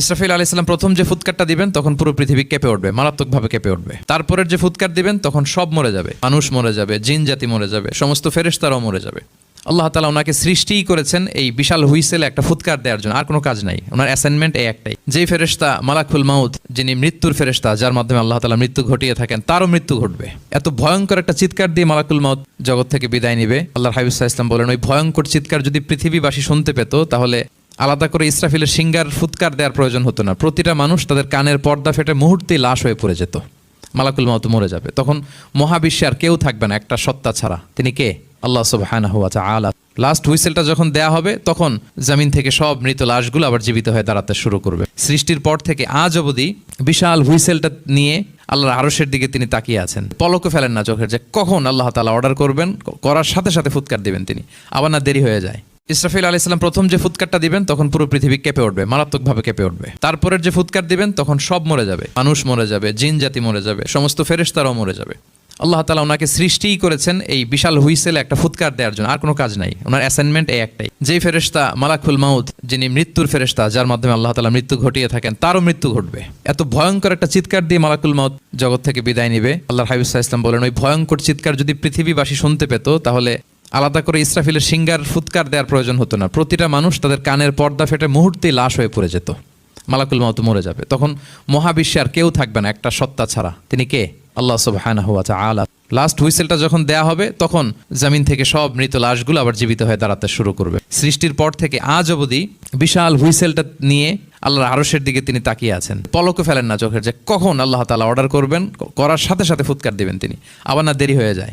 ইসরাফিল আলাইহিস সালাম প্রথম যে ফুৎকারটা দিবেন তখন পুরো পৃথিবী কেঁপে উঠবে, মারাত্মকভাবে কেঁপে উঠবে। তারপরের যে ফুৎকার দিবেন তখন সব মরে যাবে, মানুষ মরে যাবে, জিন জাতি মরে যাবে, সমস্ত ফেরেশতারাও মরে যাবে। আল্লাহ তাআলা ওনাকে সৃষ্টিই করেছেন এই বিশাল হুইসেলে একটা ফুৎকার দেওয়ার জন্য, আর কোনো কাজ নাই। ওনার অ্যাসাইনমেন্ট এই একটাই। যেই ফেরেশতা মালাকুল মাউত, যিনি মৃত্যুর ফেরেশতা, যার মাধ্যমে আল্লাহ তাআলা মৃত্যু ঘটিয়ে থাকেন, তারও মৃত্যু ঘটবে। এত ভয়ঙ্কর একটা চিৎকার দিয়ে মালাকুল মাউত জগৎ থেকে বিদায় নিবে। আল্লাহর হাবিব সাল্লাল্লাহু আলাইহি ওয়াসাল্লাম বলেন, ওই ভয়ঙ্কর চিৎকার যদি পৃথিবীবাসী শুনতে পেত তাহলে আলাদা করে ইসরাফিলের সিঙ্গার ফুৎকার দেওয়ার প্রয়োজন হতো না। প্রতিটা মানুষ তাদের কানের পর্দা ফেটে মুহূর্তেই লাশ হয়ে পড়ে যেত। মালাকুল মাউত মরে যাবে, তখন মহাবিশ্বে আর কেউ থাকবে না একটা সত্তা ছাড়া। তিনি কে? আল্লাহ সুবহানাহু ওয়া তাআলা। লাস্ট হুইসেলটা যখন দেয়া হবে তখন জমিন থেকে সব মৃত লাশগুলো আবার জীবিত হয়ে দাঁড়াতে শুরু করবে। সৃষ্টির পর থেকে আজ অবধি বিশাল হুইসেলটা নিয়ে আল্লাহর আরশের দিকে তিনি তাকিয়ে আছেন। পলকও ফেলেন না চোখের, যে কখন আল্লাহ তাআলা অর্ডার করবেন, করার সাথে সাথে ফুৎকার দিবেন তিনি, আবার না দেরি হয়ে যায়। ইসরাফিল আলাইহিস সালাম প্রথম যে ফুৎকারটা দিবেন তখন পুরো পৃথিবী কেঁপে উঠবে, মারাত্মকভাবে কেঁপে উঠবে। তারপরের যে ফুৎকার দিবেন তখন সব মরে যাবে, মানুষ মরে যাবে, জিন জাতি মরে যাবে, সমস্ত ফেরেশতারাও মরে যাবে। আল্লাহ তাআলা ওনাকে সৃষ্টিই করেছেন এই বিশাল হুইসেলে একটা ফুৎকার দেওয়ার জন্য, আর কোনো কাজ নাই। ওনার অ্যাসাইনমেন্ট এই একটাই। যেই ফেরেশতা মালাকুল মাউত, যিনি মৃত্যুর ফেরেশতা, যার মাধ্যমে আল্লাহ তাআলা মৃত্যু ঘটিয়ে থাকেন, তারও মৃত্যু ঘটবে। এত ভয়ঙ্কর একটা চিৎকার দিয়ে মালাকুল মাউত জগৎ থেকে বিদায় নিবে। আল্লাহর হাবিব সাল্লাল্লাহু আলাইহি ওয়াসাল্লাম বলেন, ওই ভয়ঙ্কর চিৎকার যদি পৃথিবীবাসী শুনতে পেত তাহলে আলাদা করে ইসরাফিলের সিঙ্গার ফুৎকার দেওয়ার প্রয়োজন হতো না। প্রতিটা মানুষ তাদের কানের পর্দা ফেটে মুহূর্তেই লাশ হয়ে পড়ে যেত। মালাকুল মাউত মরে যাবে, তখন মহাবিশ্বে আর কেউ থাকবে না একটা সত্তা ছাড়া। তিনি কে? আল্লাহ সুবহানাহু ওয়া তাআলা। লাস্ট হুইসেলটা যখন দেয়া হবে তখন জমিন থেকে সব মৃত লাশগুলো আবার জীবিত হয়ে দাঁড়াতে শুরু করবে। সৃষ্টির পর থেকে আজ অবধি বিশাল হুইসেলটা নিয়ে আল্লাহর আরশের দিকে তিনি তাকিয়ে আছেন। পলকও ফেলেন না চোখের, যে কখন আল্লাহ তাআলা অর্ডার করবেন, করার সাথে সাথে ফুৎকার দিবেন তিনি, আবার না দেরি হয়ে যায়।